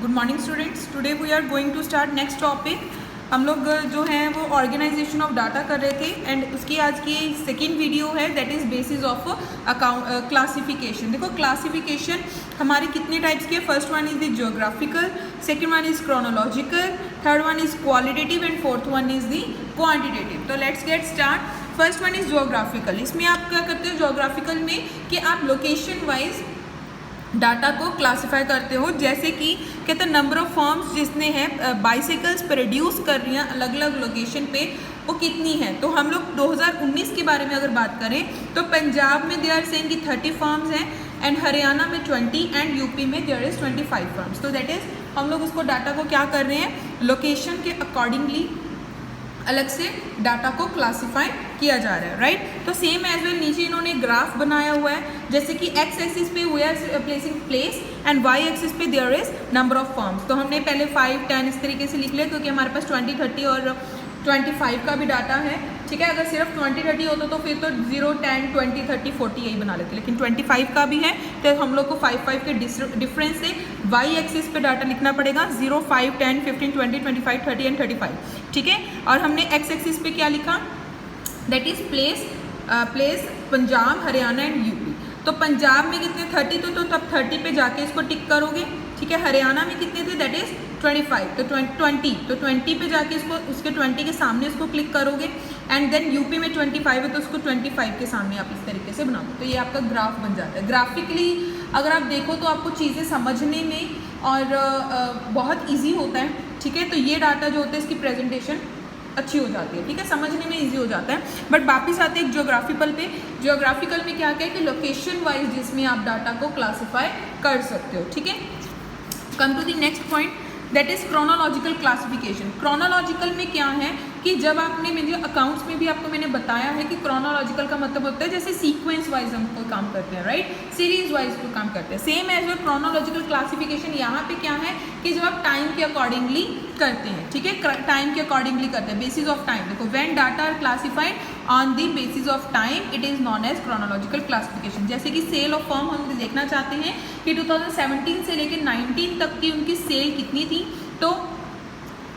Good morning students, today we are going to start next topic. हम लोग जो हैं वो ऑर्गेनाइजेशन ऑफ डाटा कर रहे थे एंड उसकी आज की सेकेंड वीडियो है that is basis of account classification. देखो क्लासिफिकेशन हमारी कितने टाइप्स की है। First one is the geographical, second one is chronological, third one is qualitative and fourth one is the quantitative. तो let's get start. First one is geographical. इसमें आप क्या करते हो जियोग्राफिकल में कि आप लोकेशन वाइज डाटा को क्लासिफाई करते हो। जैसे कि कहते हैं नंबर ऑफ फॉर्म्स जिसने हैं बाइसिकल्स प्रोड्यूस कर रही हैं अलग अलग लोकेशन पे वो कितनी है। तो हम लोग 2019 के बारे में अगर बात करें तो पंजाब में दे आर सेइंग कि 30 फॉर्म्स हैं एंड हरियाणा में 20 एंड यूपी में देयर इज़ 25 फॉर्म्स। तो दैट इज़ हम लोग उसको डाटा को क्या कर रहे हैं लोकेशन के अकॉर्डिंगली अलग से डाटा को क्लासिफाई किया जा रहा है, राइट। तो सेम एज वेल नीचे इन्होंने ग्राफ बनाया हुआ है जैसे कि एक्स एक्सिस पे we are placing place and Y axis पे there is number of forms. तो हमने पहले 5, 10 इस तरीके से लिख लिया क्योंकि हमारे पास 20, 30 और 25 का भी डाटा है, ठीक है। अगर सिर्फ 20, 30 होता तो फिर तो 0, 10, 20, 30, 40 यही बना लेते, लेकिन 25 का भी है तो हम लोग को 5 के डिफरेंस से वाई एक्सिस पे डाटा लिखना पड़ेगा 0, 5, 10, 15, 20, 25, 30 एंड 35, ठीक है। और हमने एक्स एक्सिस पे क्या लिखा that is place Punjab, Haryana and UP. तो पंजाब में कितने 30 तो तब 30 पे जाके इसको टिक करोगे, ठीक है। हरियाणा में कितने थे दैट इज 25 तो 20 पे जाके इसको उसके 20 के सामने इसको क्लिक करोगे एंड देन यूपी में 25 है तो उसको 25 के सामने आप इस तरीके से बनाओ। तो ये आपका ग्राफ बन जाता है। ग्राफिकली अगर आप देखो तो आपको चीज़ें समझने में और बहुत ईजी होता है, ठीक है। तो ये डाटा जो होता है इसकी प्रेजेंटेशन अच्छी हो जाती है, ठीक है, समझने में इजी हो जाता है। बट वापिस आते हैं जियोग्राफिकल पे। जियोग्राफिकल में क्या क्या है कि लोकेशन वाइज जिसमें आप डाटा को क्लासीफाई कर सकते हो, ठीक है। Come to the next point that is chronological classification. Chronological में क्या है कि जब आपने मेरे अकाउंट्स में भी आपको मैंने बताया है कि क्रोनोलॉजिकल का मतलब होता है जैसे सीक्वेंस वाइज हम कोई काम करते हैं, राइट, सीरीज वाइज कोई काम करते हैं। Same as well chronological classification यहाँ पे क्या है कि जब आप टाइम के अकॉर्डिंगली करते हैं, ठीक है, टाइम के अकॉर्डिंगली करते हैं बेसिस ऑफ टाइम। देखो when data are classified on the basis of time it is known as chronological classification. जैसे कि सेल ऑफ फर्म हम देखना चाहते हैं कि 2017 से लेकर 19 तक की उनकी सेल कितनी थी। तो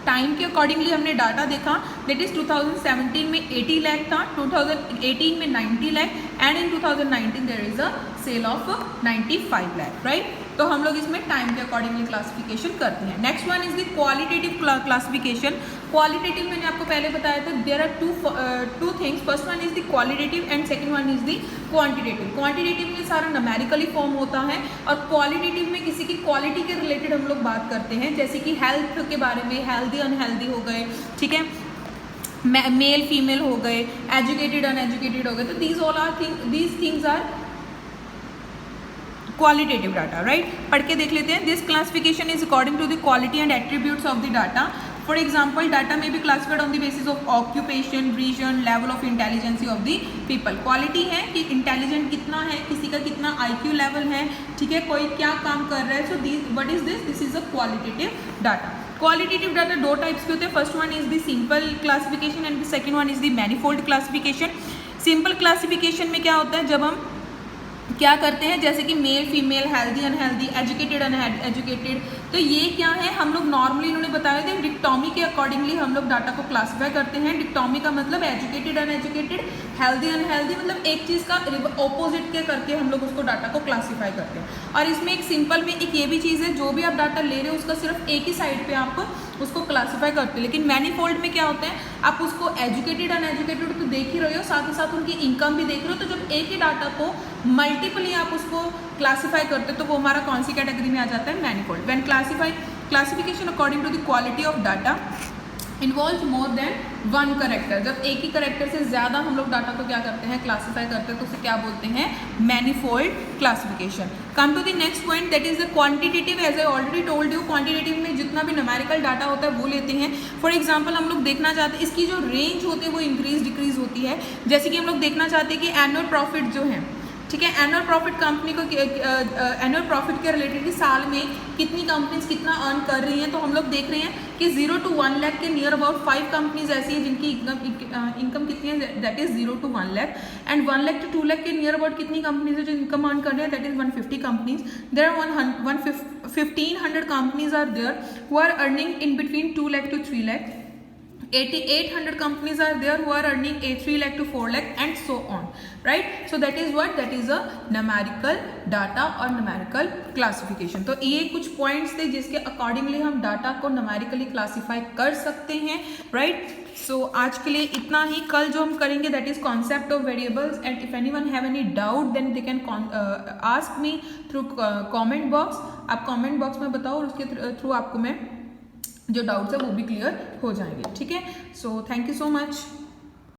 टाइम के अकॉर्डिंगली हमने डाटा देखा दैट इज 2017 में 80 लाख था, 2018 में 90 lakh and in 2019 there is a sale of 95 lakh, right. तो हम लोग इसमें टाइम के अकॉर्डिंगली क्लासिफिकेशन करते हैं। Next one is the qualitative classification. Qualitative मैंने आपको पहले बताया था there are two things. First one is the qualitative and second one is the quantitative. Quantitative में सारा न्यूमेरिकली फॉर्म होता है और क्वालिटेटिव में किसी की क्वालिटी के रिलेटेड हम लोग बात करते हैं जैसे कि हेल्थ के बारे में, हेल्दी अनहेल्दी हो गए, ठीक है, मेल फीमेल हो गए, एजुकेटेड अनएजुकेटेड हो गए। तो these things are qualitative data, right. पढ़ के देख लेते हैं। This classification is according to the quality and attributes of the data. For example data में be classified on the basis of occupation, region, level of intelligency of the people. Quality है कि intelligent कितना है, किसी का कितना IQ level है, ठीक है, कोई क्या काम कर रहा है। So what is this is a qualitative data. Qualitative data दो टाइप्स के होते हैं। First one is the simple classification and the second one is the manifold classification. Simple classification में क्या होता है जब हम क्या करते हैं जैसे कि male female, healthy unhealthy, educated uneducated, तो ये क्या है हम लोग नॉर्मली इन्होंने बताया था डिक्टोमी के अकॉर्डिंगली हम लोग डाटा को क्लासिफाई करते हैं। डिक्टोमी का मतलब एजुकेटेड अनएजुकेटेड, हेल्दी अनहेल्दी, मतलब एक चीज़ का ऑपोजिट के करके हम लोग उसको डाटा को क्लासीफाई करते हैं। और इसमें एक सिंपल में एक ये भी चीज़ है जो भी आप डाटा ले रहे हो उसका सिर्फ एक ही साइड पे आप उसको क्लासीफाई करते हो। लेकिन मैनीफोल्ड में क्या होता है आप उसको एजुकेटेड अनएजुकेटेड तो देख ही रहे हो, साथ ही साथ उनकी इनकम भी देख रहे हो। तो जब एक ही डाटा को मल्टीपली आप उसको क्लासीफाई करते हो तो वो हमारा कौन सी कैटेगरी में आ जाता है manifold. When classification according to the quality of data involve more than one character. जब एक ही करेक्टर से ज़्यादा हम लोग डाटा को क्या करते हैं क्लासीफाई करते हैं तो उसे क्या बोलते हैं manifold classification. Come to the next point that is the quantitative. As I already told you quantitative में जितना भी न्यूमेरिकल डाटा होता है वो लेते हैं। फॉर एग्जांपल हम लोग देखना चाहते हैं इसकी जो रेंज होती है वो इंक्रीज डिक्रीज होती है। जैसे कि हम लोग देखना चाहते हैं कि एनुअल प्रॉफिट जो है, ठीक है, एनुअल प्रॉफिट कंपनी को एनुअल प्रॉफिट के रिलेटेड साल में कितनी कंपनीज कितना अर्न कर रही हैं। तो हम लोग देख रहे हैं कि 0 to 1 लाख के नियर अबाउट 5 कंपनीज ऐसी हैं जिनकी इनकम कितनी है that is 0 to 1 lakh and 1 lakh to 2 lakh के नियर अबाउट कितनी कंपनीज है जो इनकम अर्न कर रहे हैं that is 150 companies. There are 150 1500 companies are there who are earning in between 2 lakh to 3 lakh. 800 companies are there who are earning 3 lakh to 4 lakh and so on, right? So that is what, that is a numerical data और numerical classification. तो ये कुछ points थे जिसके accordingly हम data को numerically classify कर सकते हैं, right? So आज के लिए इतना ही. कल जो हम करेंगे that is concept of variables, and if anyone have any doubt then they can ask me through comment box. आप comment box में बताओ और उसके थ्रू आपको मैं जो डाउट्स है वो भी क्लियर हो जाएंगे. ठीक है. So thank you so much.